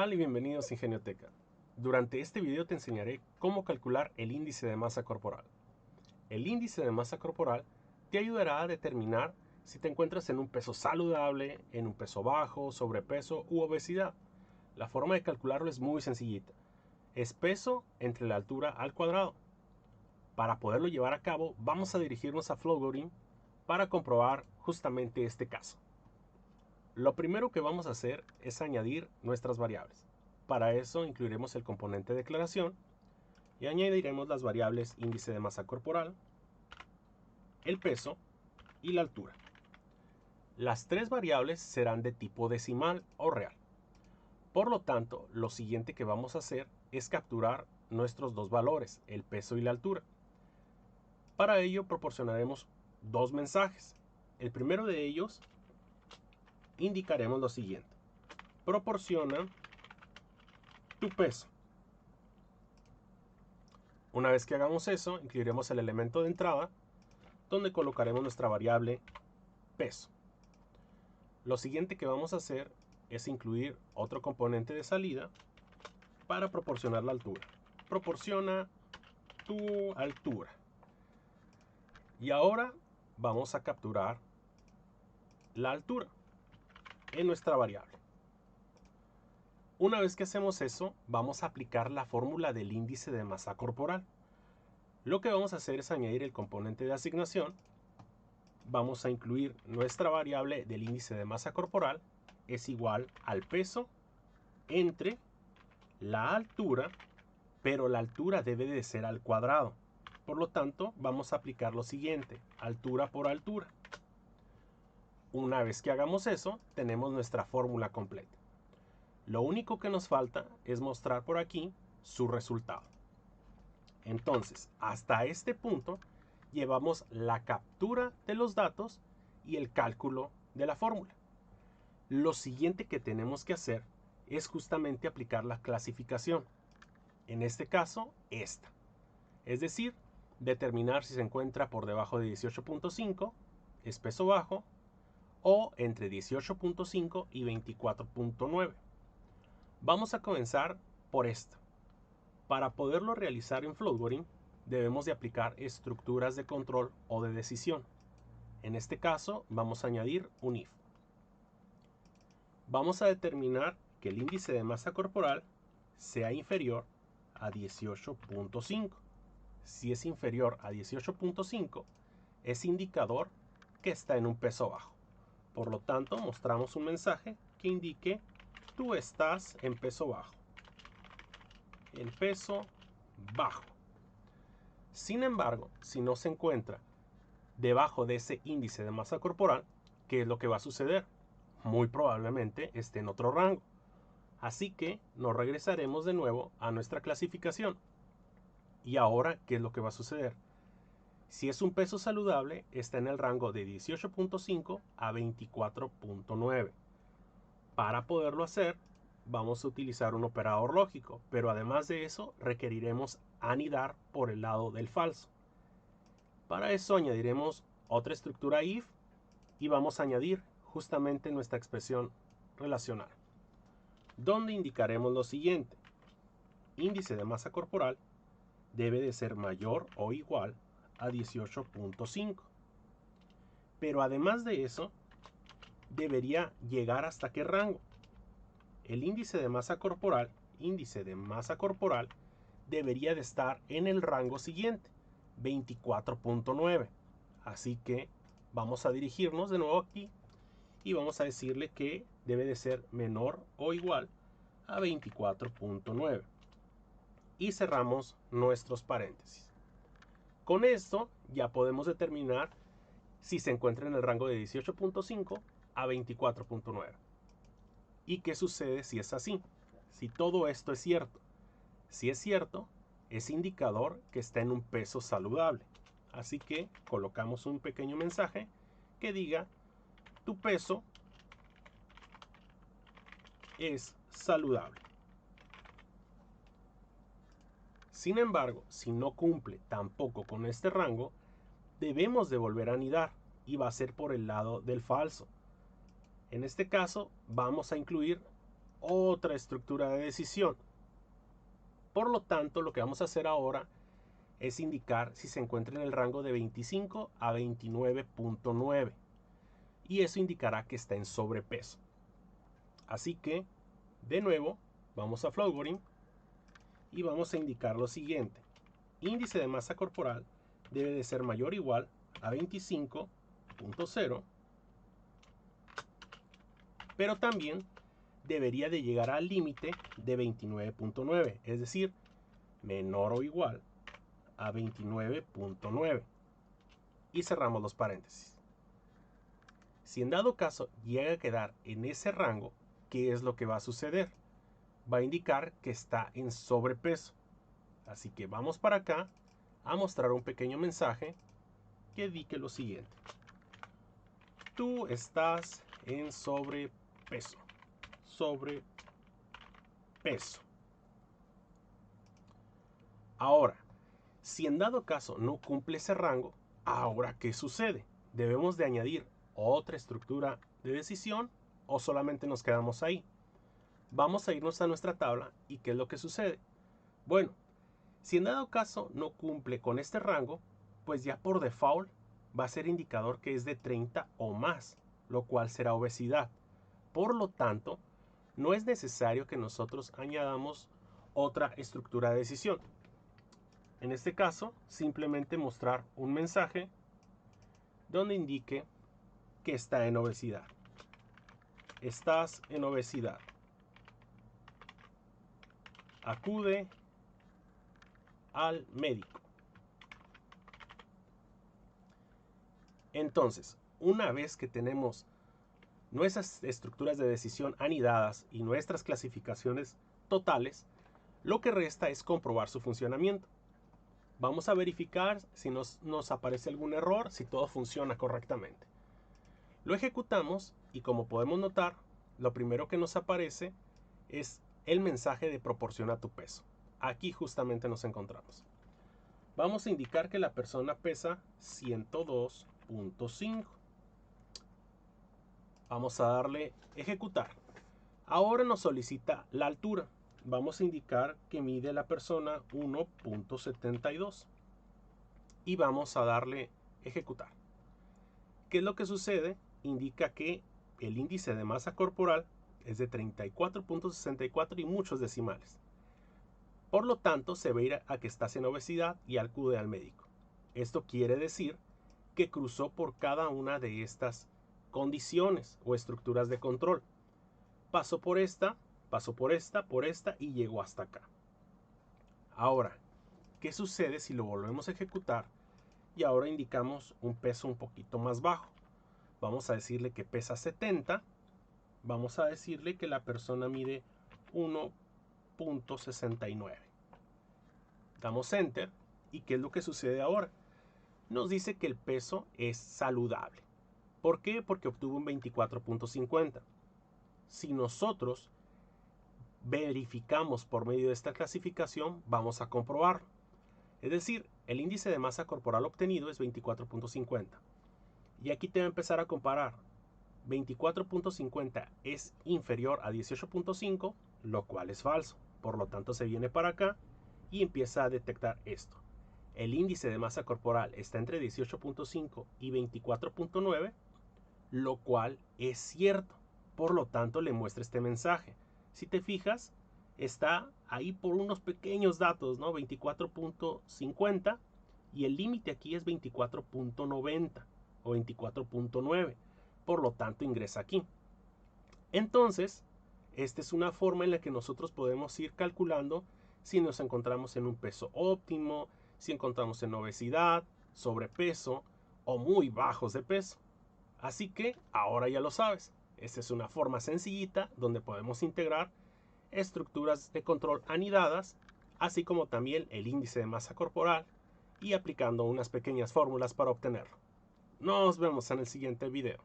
tal y bienvenidos a Ingenioteca. Durante este video te enseñaré cómo calcular el índice de masa corporal. El índice de masa corporal te ayudará a determinar si te encuentras en un peso saludable, en un peso bajo, sobrepeso u obesidad. La forma de calcularlo es muy sencillita. Es peso entre la altura al cuadrado. Para poderlo llevar a cabo, vamos a dirigirnos a Flowgooding para comprobar justamente este caso. Lo primero que vamos a hacer es añadir nuestras variables. Para eso incluiremos el componente declaración y añadiremos las variables índice de masa corporal, el peso y la altura. Las tres variables serán de tipo decimal o real. Por lo tanto, lo siguiente que vamos a hacer es capturar nuestros dos valores, el peso y la altura. Para ello proporcionaremos dos mensajes. El primero de ellos indicaremos lo siguiente: proporciona tu peso. Una vez que hagamos eso, incluiremos el elemento de entrada donde colocaremos nuestra variable peso. Lo siguiente que vamos a hacer es incluir otro componente de salida para proporcionar la altura. Proporciona tu altura. Y ahora vamos a capturar la altura en nuestra variable. Una vez que hacemos eso, vamos a aplicar la fórmula del índice de masa corporal. Lo que vamos a hacer es añadir el componente de asignación. Vamos a incluir nuestra variable del índice de masa corporal es igual al peso entre la altura, pero la altura debe de ser al cuadrado. Por lo tanto, vamos a aplicar lo siguiente: altura por altura. Una vez que hagamos eso, tenemos nuestra fórmula completa. Lo único que nos falta es mostrar por aquí su resultado. Entonces, hasta este punto, llevamos la captura de los datos y el cálculo de la fórmula. Lo siguiente que tenemos que hacer es justamente aplicar la clasificación. En este caso, esta. Es decir, determinar si se encuentra por debajo de 18.5, es peso bajo, o entre 18.5 y 24.9. Vamos a comenzar por esto. Para poderlo realizar en Flowgooding, debemos de aplicar estructuras de control o de decisión. En este caso, vamos a añadir un if. Vamos a determinar que el índice de masa corporal sea inferior a 18.5. Si es inferior a 18.5, es indicador que está en un peso bajo. Por lo tanto, mostramos un mensaje que indique: tú estás en peso bajo. El peso bajo. Sin embargo, si no se encuentra debajo de ese índice de masa corporal, ¿qué es lo que va a suceder? Muy probablemente esté en otro rango. Así que nos regresaremos de nuevo a nuestra clasificación. Y ahora, ¿qué es lo que va a suceder? Si es un peso saludable, está en el rango de 18.5 a 24.9. Para poderlo hacer, vamos a utilizar un operador lógico, pero además de eso requeriremos anidar por el lado del falso. Para eso añadiremos otra estructura if y vamos a añadir justamente nuestra expresión relacional, donde indicaremos lo siguiente: índice de masa corporal debe de ser mayor o igual a 18.5. Pero además de eso, debería llegar hasta qué rango. El índice de masa corporal debería de estar en el rango siguiente, 24.9. Así que vamos a dirigirnos de nuevo aquí y vamos a decirle que debe de ser menor o igual a 24.9. Y cerramos nuestros paréntesis. Con esto ya podemos determinar si se encuentra en el rango de 18.5 a 24.9. ¿Y qué sucede si es así? Si todo esto es cierto. Si es cierto, es indicador que está en un peso saludable. Así que colocamos un pequeño mensaje que diga: tu peso es saludable. Sin embargo, si no cumple tampoco con este rango, debemos de volver a anidar y va a ser por el lado del falso. En este caso, vamos a incluir otra estructura de decisión. Por lo tanto, lo que vamos a hacer ahora es indicar si se encuentra en el rango de 25 a 29.9. Y eso indicará que está en sobrepeso. Así que, de nuevo, vamos a Flowboarding y vamos a indicar lo siguiente. Índice de masa corporal debe de ser mayor o igual a 25.0, pero también debería de llegar al límite de 29.9, es decir, menor o igual a 29.9. Y cerramos los paréntesis. Si en dado caso llega a quedar en ese rango, ¿qué es lo que va a suceder? Va a indicar que está en sobrepeso. Así que vamos para acá a mostrar un pequeño mensaje que dice lo siguiente. Tú estás en sobrepeso. Sobrepeso. Ahora, si en dado caso no cumple ese rango, ¿ahora qué sucede? ¿Debemos de añadir otra estructura de decisión o solamente nos quedamos ahí? Vamos a irnos a nuestra tabla y ¿qué es lo que sucede? Bueno, si en dado caso no cumple con este rango, pues ya por default va a ser indicador que es de 30 o más, lo cual será obesidad. Por lo tanto, no es necesario que nosotros añadamos otra estructura de decisión. En este caso, simplemente mostrar un mensaje donde indique que está en obesidad. Estás en obesidad. Acude al médico. Entonces, una vez que tenemos nuestras estructuras de decisión anidadas y nuestras clasificaciones totales, lo que resta es comprobar su funcionamiento. Vamos a verificar si nos aparece algún error, si todo funciona correctamente. Lo ejecutamos y como podemos notar, lo primero que nos aparece es el mensaje de proporciona tu peso. Aquí justamente nos encontramos. Vamos a indicar que la persona pesa 102.5. Vamos a darle ejecutar. Ahora nos solicita la altura. Vamos a indicar que mide la persona 1.72 y vamos a darle ejecutar. ¿Qué es lo que sucede? Indica que el índice de masa corporal es de 34.64 y muchos decimales. Por lo tanto, se va a ir a que estás en obesidad y acude al médico. Esto quiere decir que cruzó por cada una de estas condiciones o estructuras de control. Pasó por esta, por esta y llegó hasta acá. Ahora, ¿qué sucede si lo volvemos a ejecutar y ahora indicamos un peso un poquito más bajo? Vamos a decirle que pesa 70. Vamos a decirle que la persona mide 1.69. Damos enter y ¿qué es lo que sucede ahora? Nos dice que el peso es saludable. ¿Por qué? Porque obtuvo un 24.50. Si nosotros verificamos por medio de esta clasificación, vamos a comprobarlo. Es decir, el índice de masa corporal obtenido es 24.50. Y aquí te va a empezar a comparar. 24.50 es inferior a 18.5, lo cual es falso. Por lo tanto, se viene para acá y empieza a detectar esto. El índice de masa corporal está entre 18.5 y 24.9, lo cual es cierto. Por lo tanto, le muestra este mensaje. Si te fijas, está ahí por unos pequeños datos, ¿no? 24.50 y el límite aquí es 24.90 o 24.9. Por lo tanto, ingresa aquí. Entonces, esta es una forma en la que nosotros podemos ir calculando si nos encontramos en un peso óptimo, si encontramos en obesidad, sobrepeso o muy bajos de peso. Así que ahora ya lo sabes. Esta es una forma sencillita donde podemos integrar estructuras de control anidadas, así como también el índice de masa corporal y aplicando unas pequeñas fórmulas para obtenerlo. Nos vemos en el siguiente video.